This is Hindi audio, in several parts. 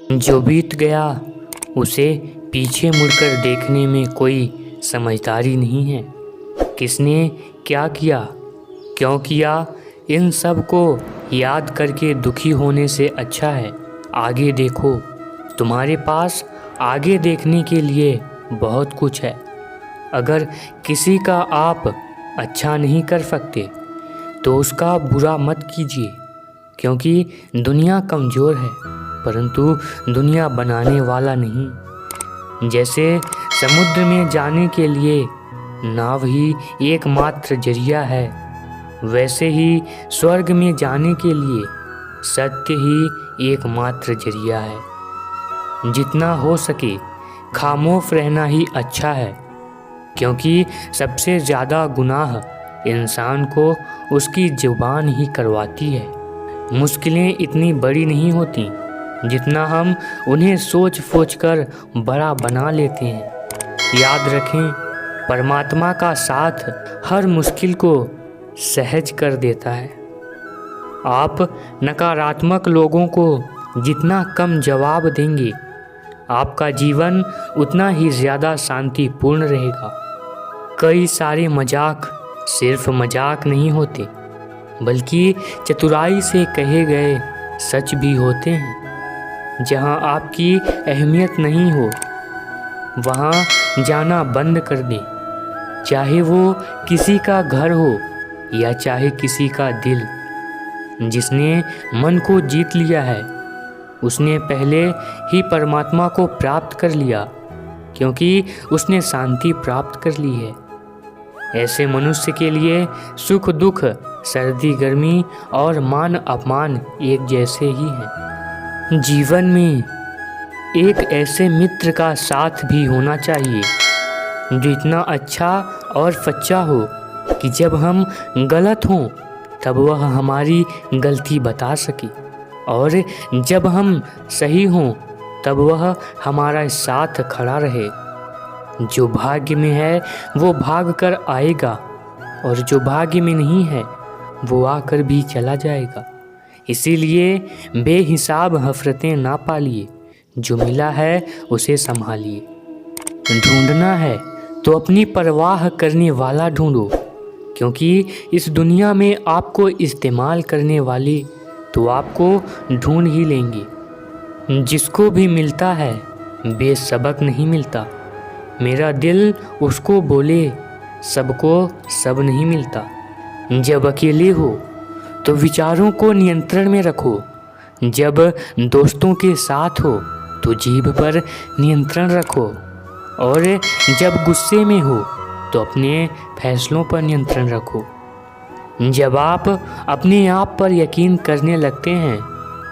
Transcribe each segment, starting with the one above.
जो बीत गया उसे पीछे मुड़कर देखने में कोई समझदारी नहीं है। किसने क्या किया, क्यों किया, इन सब को याद करके दुखी होने से अच्छा है आगे देखो। तुम्हारे पास आगे देखने के लिए बहुत कुछ है। अगर किसी का आप अच्छा नहीं कर सकते तो उसका बुरा मत कीजिए, क्योंकि दुनिया कमज़ोर है परंतु दुनिया बनाने वाला नहीं। जैसे समुद्र में जाने के लिए नाव ही एकमात्र जरिया है, वैसे ही स्वर्ग में जाने के लिए सत्य ही एकमात्र जरिया है। जितना हो सके खामोश रहना ही अच्छा है, क्योंकि सबसे ज़्यादा गुनाह इंसान को उसकी ज़ुबान ही करवाती है। मुश्किलें इतनी बड़ी नहीं होती जितना हम उन्हें सोच सोच कर बड़ा बना लेते हैं। याद रखें, परमात्मा का साथ हर मुश्किल को सहज कर देता है। आप नकारात्मक लोगों को जितना कम जवाब देंगे, आपका जीवन उतना ही ज़्यादा शांतिपूर्ण रहेगा। कई सारे मजाक सिर्फ मजाक नहीं होते, बल्कि चतुराई से कहे गए सच भी होते हैं। जहाँ आपकी अहमियत नहीं हो वहाँ जाना बंद कर दें, चाहे वो किसी का घर हो या चाहे किसी का दिल। जिसने मन को जीत लिया है उसने पहले ही परमात्मा को प्राप्त कर लिया, क्योंकि उसने शांति प्राप्त कर ली है। ऐसे मनुष्य के लिए सुख दुख, सर्दी गर्मी और मान अपमान एक जैसे ही हैं। जीवन में एक ऐसे मित्र का साथ भी होना चाहिए जो इतना अच्छा और सच्चा हो कि जब हम गलत हों तब वह हमारी गलती बता सके, और जब हम सही हों तब वह हमारा साथ खड़ा रहे। जो भाग्य में है वो भाग कर आएगा, और जो भाग्य में नहीं है वो आकर भी चला जाएगा। इसीलिए बेहिसाब हफरतें ना पालिए, जो मिला है उसे संभालिए। ढूंढना है तो अपनी परवाह करने वाला ढूंढो, क्योंकि इस दुनिया में आपको इस्तेमाल करने वाले तो आपको ढूंढ ही लेंगे। जिसको भी मिलता है बेसबक नहीं मिलता। मेरा दिल उसको बोले सबको सब नहीं मिलता। जब अकेले हो तो विचारों को नियंत्रण में रखो, जब दोस्तों के साथ हो तो जीभ पर नियंत्रण रखो, और जब गुस्से में हो तो अपने फैसलों पर नियंत्रण रखो। जब आप अपने आप पर यकीन करने लगते हैं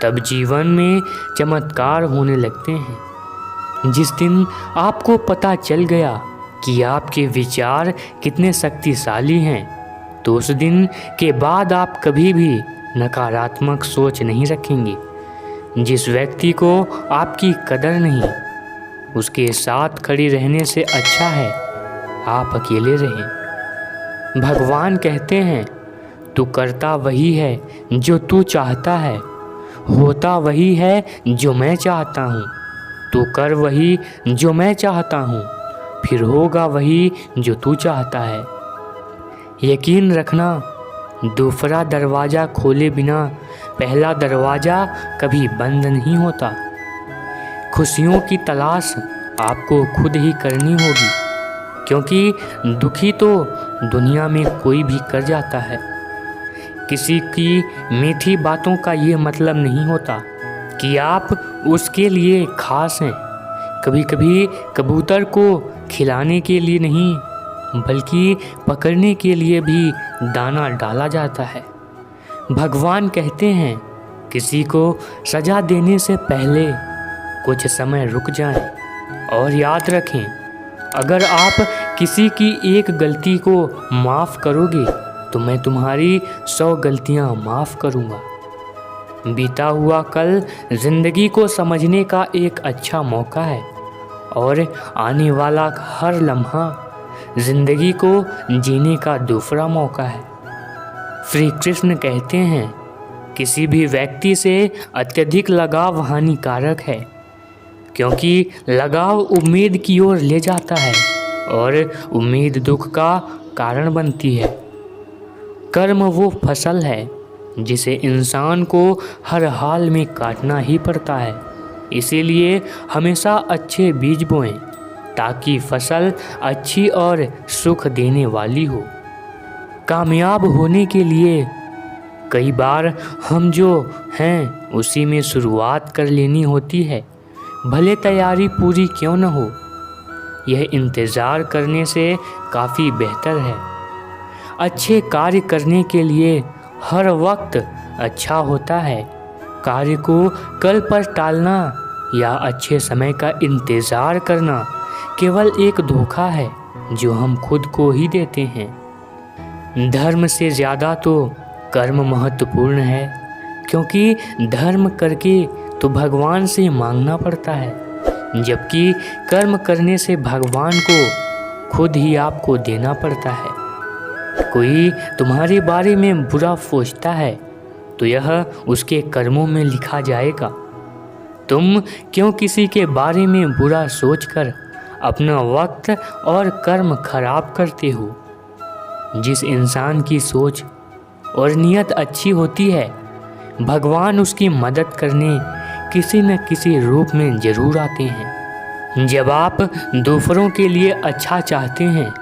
तब जीवन में चमत्कार होने लगते हैं। जिस दिन आपको पता चल गया कि आपके विचार कितने शक्तिशाली हैं, तो उस दिन के बाद आप कभी भी नकारात्मक सोच नहीं रखेंगे। जिस व्यक्ति को आपकी कदर नहीं, उसके साथ खड़ी रहने से अच्छा है आप अकेले रहें। भगवान कहते हैं, तू करता वही है जो तू चाहता है, होता वही है जो मैं चाहता हूँ। तू कर वही जो मैं चाहता हूँ, फिर होगा वही जो तू चाहता है। यकीन रखना, दूसरा दरवाज़ा खोले बिना पहला दरवाज़ा कभी बंद नहीं होता। खुशियों की तलाश आपको खुद ही करनी होगी, क्योंकि दुखी तो दुनिया में कोई भी कर जाता है। किसी की मीठी बातों का ये मतलब नहीं होता कि आप उसके लिए खास हैं। कभी कभी कबूतर को खिलाने के लिए नहीं बल्कि पकड़ने के लिए भी दाना डाला जाता है। भगवान कहते हैं, किसी को सजा देने से पहले कुछ समय रुक जाएं, और याद रखें, अगर आप किसी की एक गलती को माफ़ करोगे तो मैं तुम्हारी 100 गलतियां माफ़ करूंगा। बीता हुआ कल ज़िंदगी को समझने का एक अच्छा मौका है, और आने वाला हर लम्हा ज़िंदगी को जीने का दूसरा मौका है। श्री कृष्ण कहते हैं, किसी भी व्यक्ति से अत्यधिक लगाव हानिकारक है, क्योंकि लगाव उम्मीद की ओर ले जाता है और उम्मीद दुख का कारण बनती है। कर्म वो फसल है जिसे इंसान को हर हाल में काटना ही पड़ता है। इसीलिए हमेशा अच्छे बीज बोएं ताकि फसल अच्छी और सुख देने वाली हो। कामयाब होने के लिए कई बार हम जो हैं उसी में शुरुआत कर लेनी होती है, भले तैयारी पूरी क्यों न हो। यह इंतज़ार करने से काफ़ी बेहतर है। अच्छे कार्य करने के लिए हर वक्त अच्छा होता है। कार्य को कल पर टालना या अच्छे समय का इंतज़ार करना केवल एक धोखा है जो हम खुद को ही देते हैं। धर्म से ज़्यादा तो कर्म महत्वपूर्ण है, क्योंकि धर्म करके तो भगवान से मांगना पड़ता है, जबकि कर्म करने से भगवान को खुद ही आपको देना पड़ता है। कोई तुम्हारे बारे में बुरा सोचता है तो यह उसके कर्मों में लिखा जाएगा। तुम क्यों किसी के बारे में बुरा सोचकर अपना वक्त और कर्म खराब करते हो? जिस इंसान की सोच और नियत अच्छी होती है, भगवान उसकी मदद करने किसी न किसी रूप में जरूर आते हैं। जब आप दूसरों के लिए अच्छा चाहते हैं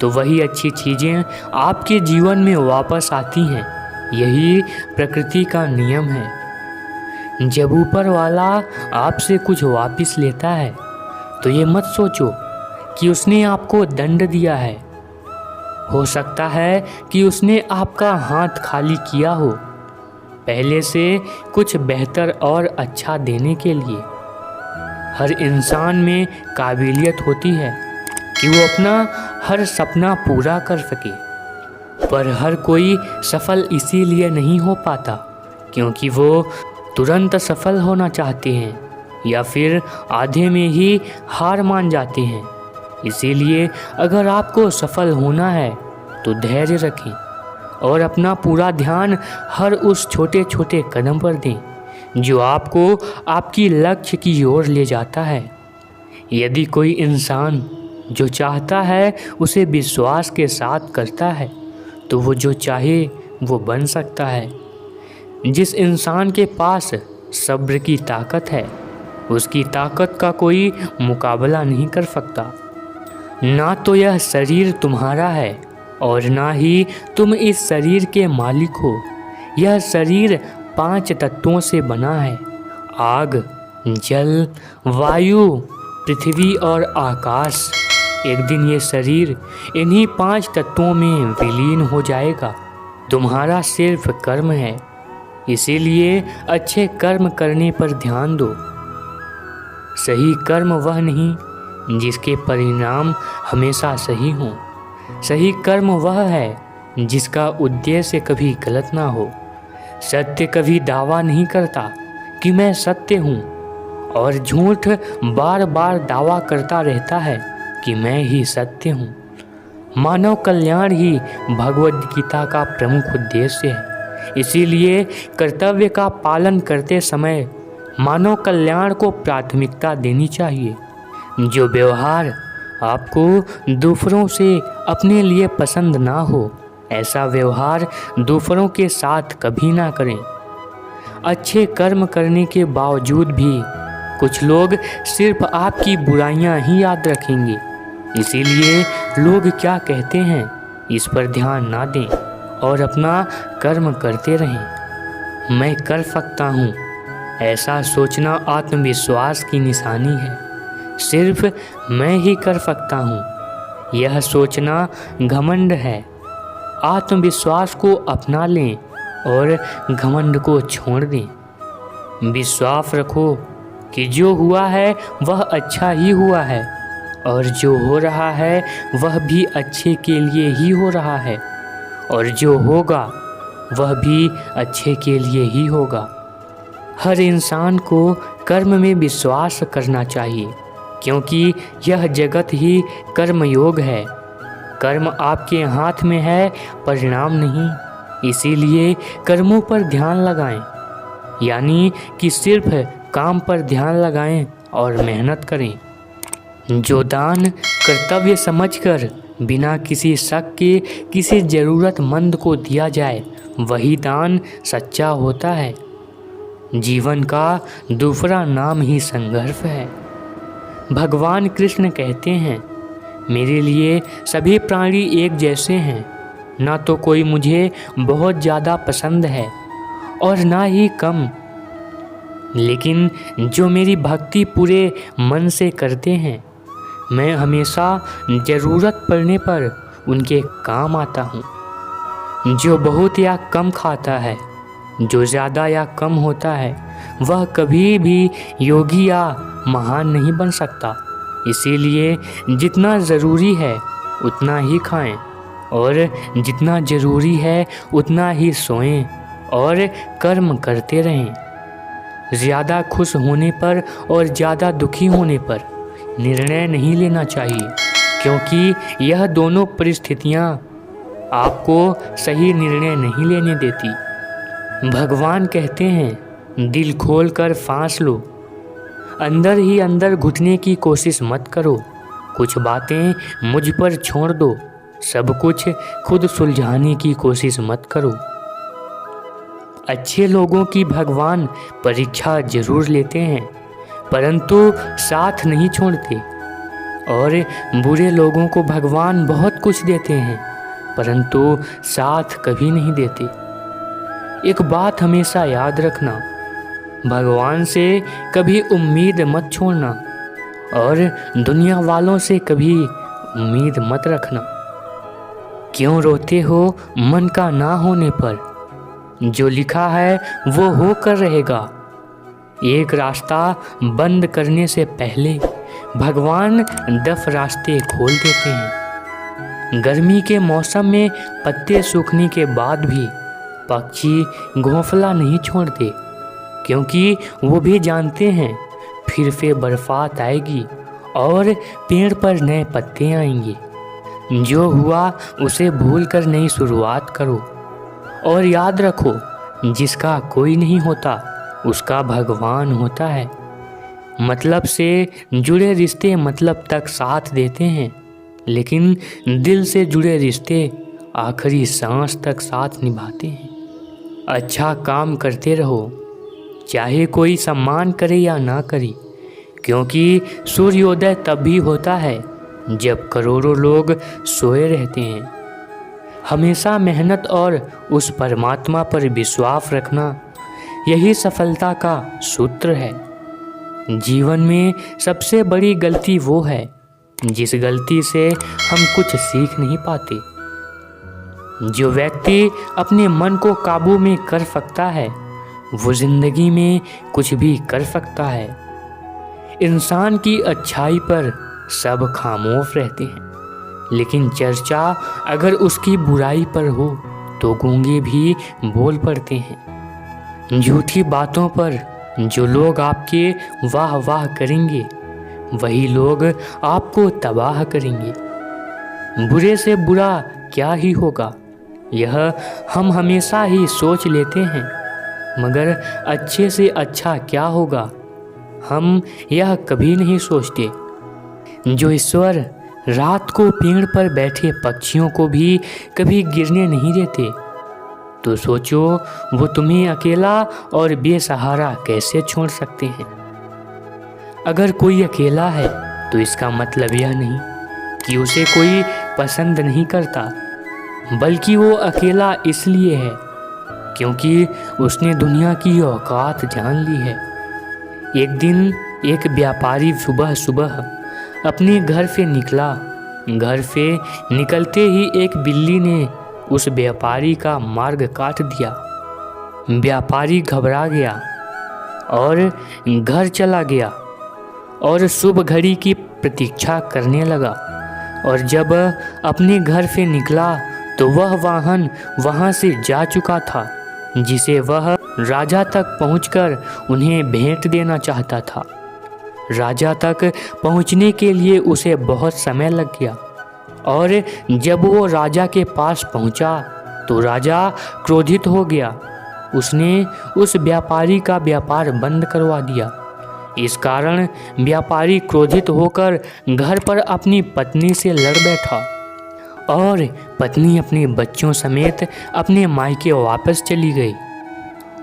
तो वही अच्छी चीज़ें आपके जीवन में वापस आती हैं। यही प्रकृति का नियम है। जब ऊपर वाला आपसे कुछ वापस लेता है तो ये मत सोचो कि उसने आपको दंड दिया है। हो सकता है कि उसने आपका हाथ खाली किया हो, पहले से कुछ बेहतर और अच्छा देने के लिए। हर इंसान में काबिलियत होती है कि वो अपना हर सपना पूरा कर सके, पर हर कोई सफल इसीलिए नहीं हो पाता क्योंकि वो तुरंत सफल होना चाहते हैं या फिर आधे में ही हार मान जाते हैं। इसीलिए अगर आपको सफल होना है तो धैर्य रखें और अपना पूरा ध्यान हर उस छोटे छोटे कदम पर दें जो आपको आपकी लक्ष्य की ओर ले जाता है। यदि कोई इंसान जो चाहता है उसे विश्वास के साथ करता है तो वो जो चाहे वो बन सकता है। जिस इंसान के पास सब्र की ताकत है, उसकी ताकत का कोई मुकाबला नहीं कर सकता। ना तो यह शरीर तुम्हारा है और ना ही तुम इस शरीर के मालिक हो। यह शरीर 5 तत्वों से बना है: आग, जल, वायु, पृथ्वी और आकाश। एक दिन ये शरीर इन्हीं 5 तत्वों में विलीन हो जाएगा। तुम्हारा सिर्फ कर्म है, इसीलिए अच्छे कर्म करने पर ध्यान दो। सही कर्म वह नहीं जिसके परिणाम हमेशा सही हों। सही कर्म वह है जिसका उद्देश्य कभी गलत ना हो। सत्य कभी दावा नहीं करता कि मैं सत्य हूँ, और झूठ बार बार दावा करता रहता है कि मैं ही सत्य हूँ। मानव कल्याण ही भगवद गीता का प्रमुख उद्देश्य है। इसीलिए कर्तव्य का पालन करते समय मानव कल्याण को प्राथमिकता देनी चाहिए। जो व्यवहार आपको दूसरों से अपने लिए पसंद ना हो, ऐसा व्यवहार दूसरों के साथ कभी ना करें। अच्छे कर्म करने के बावजूद भी कुछ लोग सिर्फ आपकी बुराइयां ही याद रखेंगे। इसीलिए लोग क्या कहते हैं इस पर ध्यान ना दें और अपना कर्म करते रहें। मैं कर सकता हूँ, ऐसा सोचना आत्मविश्वास की निशानी है। सिर्फ मैं ही कर सकता हूँ, यह सोचना घमंड है। आत्मविश्वास को अपना लें और घमंड को छोड़ दें। विश्वास रखो कि जो हुआ है वह अच्छा ही हुआ है, और जो हो रहा है वह भी अच्छे के लिए ही हो रहा है, और जो होगा वह भी अच्छे के लिए ही होगा। हर इंसान को कर्म में विश्वास करना चाहिए, क्योंकि यह जगत ही कर्मयोग है। कर्म आपके हाथ में है, परिणाम नहीं। इसीलिए कर्मों पर ध्यान लगाएं, यानी कि सिर्फ काम पर ध्यान लगाएं और मेहनत करें। जो दान कर्तव्य समझकर बिना किसी शक के किसी ज़रूरतमंद को दिया जाए, वही दान सच्चा होता है। जीवन का दूसरा नाम ही संघर्ष है। भगवान कृष्ण कहते हैं, मेरे लिए सभी प्राणी एक जैसे हैं। ना तो कोई मुझे बहुत ज़्यादा पसंद है और ना ही कम, लेकिन जो मेरी भक्ति पूरे मन से करते हैं, मैं हमेशा ज़रूरत पड़ने पर उनके काम आता हूँ। जो बहुत या कम खाता है, जो ज़्यादा या कम होता है, वह कभी भी योगी या महान नहीं बन सकता। इसीलिए जितना ज़रूरी है उतना ही खाएं और जितना ज़रूरी है उतना ही सोएं और कर्म करते रहें। ज़्यादा खुश होने पर और ज़्यादा दुखी होने पर निर्णय नहीं लेना चाहिए, क्योंकि यह दोनों परिस्थितियाँ आपको सही निर्णय नहीं लेने देती। भगवान कहते हैं, दिल खोल कर सांस लो, अंदर ही अंदर घुटने की कोशिश मत करो। कुछ बातें मुझ पर छोड़ दो, सब कुछ खुद सुलझाने की कोशिश मत करो। अच्छे लोगों की भगवान परीक्षा जरूर लेते हैं, परंतु साथ नहीं छोड़ते, और बुरे लोगों को भगवान बहुत कुछ देते हैं, परंतु साथ कभी नहीं देते। एक बात हमेशा याद रखना, भगवान से कभी उम्मीद मत छोड़ना और दुनिया वालों से कभी उम्मीद मत रखना। क्यों रोते हो मन का ना होने पर? जो लिखा है वो होकर रहेगा। एक रास्ता बंद करने से पहले भगवान 10 रास्ते खोल देते हैं। गर्मी के मौसम में पत्ते सूखने के बाद भी पक्षी घोंसला नहीं छोड़ते, क्योंकि वो भी जानते हैं फिर से बरसात आएगी और पेड़ पर नए पत्ते आएंगे। जो हुआ उसे भूल कर नई शुरुआत करो और याद रखो, जिसका कोई नहीं होता उसका भगवान होता है। मतलब से जुड़े रिश्ते मतलब तक साथ देते हैं, लेकिन दिल से जुड़े रिश्ते आखिरी सांस तक साथ निभाते हैं। अच्छा काम करते रहो, चाहे कोई सम्मान करे या ना करे, क्योंकि सूर्योदय तब भी होता है जब करोड़ों लोग सोए रहते हैं। हमेशा मेहनत और उस परमात्मा पर विश्वास रखना, यही सफलता का सूत्र है। जीवन में सबसे बड़ी गलती वो है जिस गलती से हम कुछ सीख नहीं पाते। जो व्यक्ति अपने मन को काबू में कर सकता है, वो जिंदगी में कुछ भी कर सकता है। इंसान की अच्छाई पर सब खामोश रहते हैं, लेकिन चर्चा अगर उसकी बुराई पर हो तो गूंगे भी बोल पड़ते हैं। झूठी बातों पर जो लोग आपके वाह वाह करेंगे, वही लोग आपको तबाह करेंगे। बुरे से बुरा क्या ही होगा, यह हम हमेशा ही सोच लेते हैं, मगर अच्छे से अच्छा क्या होगा हम यह कभी नहीं सोचते। जो ईश्वर रात को पेड़ पर बैठे पक्षियों को भी कभी गिरने नहीं देते, तो सोचो वो तुम्हें अकेला और बेसहारा कैसे छोड़ सकते हैं। अगर कोई अकेला है तो इसका मतलब यह नहीं कि उसे कोई पसंद नहीं करता, बल्कि वो अकेला इसलिए है क्योंकि उसने दुनिया की औकात जान ली है। एक दिन एक व्यापारी सुबह सुबह अपने घर से निकला। घर से निकलते ही एक बिल्ली ने उस व्यापारी का मार्ग काट दिया। व्यापारी घबरा गया और घर चला गया और शुभ घड़ी की प्रतीक्षा करने लगा। और जब अपने घर से निकला तो वह वाहन वहां से जा चुका था जिसे वह राजा तक पहुंचकर उन्हें भेंट देना चाहता था। राजा तक पहुंचने के लिए उसे बहुत समय लग गया और जब वो राजा के पास पहुंचा तो राजा क्रोधित हो गया। उसने उस व्यापारी का व्यापार बंद करवा दिया, इस कारण व्यापारी क्रोधित होकर घर पर अपनी पत्नी से लड़ बैठा और पत्नी अपने बच्चों समेत अपने मायके वापस चली गई।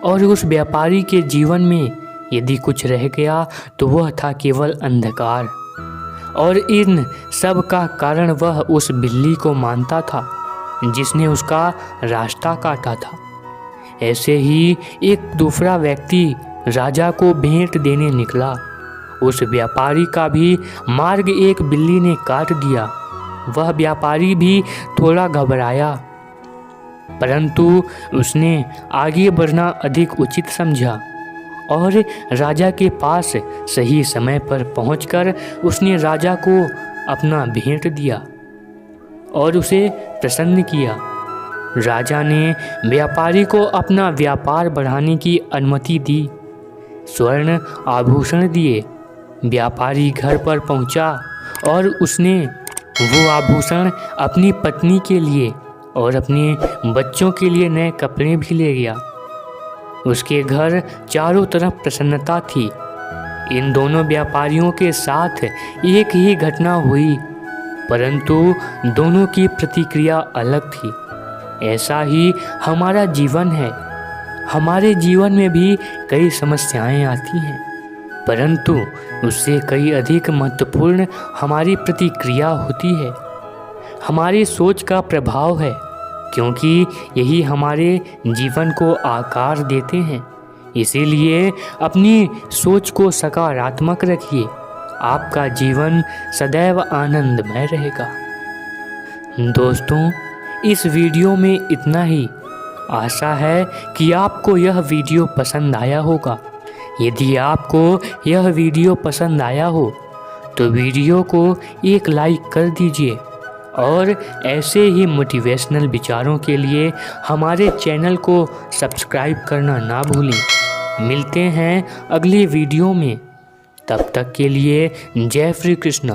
और उस व्यापारी के जीवन में यदि कुछ रह गया तो वह था केवल अंधकार, और इन सब का कारण वह उस बिल्ली को मानता था जिसने उसका रास्ता काटा था। ऐसे ही एक दूसरा व्यक्ति राजा को भेंट देने निकला। उस व्यापारी का भी मार्ग एक बिल्ली ने काट दिया। वह व्यापारी भी थोड़ा घबराया, परंतु उसने आगे बढ़ना अधिक उचित समझा और राजा के पास सही समय पर पहुंचकर उसने राजा को अपना भेंट दिया और उसे प्रसन्न किया। राजा ने व्यापारी को अपना व्यापार बढ़ाने की अनुमति दी, स्वर्ण आभूषण दिए। व्यापारी घर पर पहुंचा और उसने वो आभूषण अपनी पत्नी के लिए और अपने बच्चों के लिए नए कपड़े भी ले गया। उसके घर चारों तरफ प्रसन्नता थी। इन दोनों व्यापारियों के साथ एक ही घटना हुई, परंतु दोनों की प्रतिक्रिया अलग थी। ऐसा ही हमारा जीवन है। हमारे जीवन में भी कई समस्याएं आती हैं, परंतु उससे कई अधिक महत्वपूर्ण हमारी प्रतिक्रिया होती है। हमारी सोच का प्रभाव है, क्योंकि यही हमारे जीवन को आकार देते हैं। इसीलिए अपनी सोच को सकारात्मक रखिए। आपका जीवन सदैव आनंदमय रहेगा। दोस्तों, इस वीडियो में इतना ही। आशा है कि आपको यह वीडियो पसंद आया होगा। यदि आपको यह वीडियो पसंद आया हो तो वीडियो को एक लाइक कर दीजिए और ऐसे ही मोटिवेशनल विचारों के लिए हमारे चैनल को सब्सक्राइब करना ना भूलें। मिलते हैं अगले वीडियो में। तब तक के लिए जय श्री कृष्ण।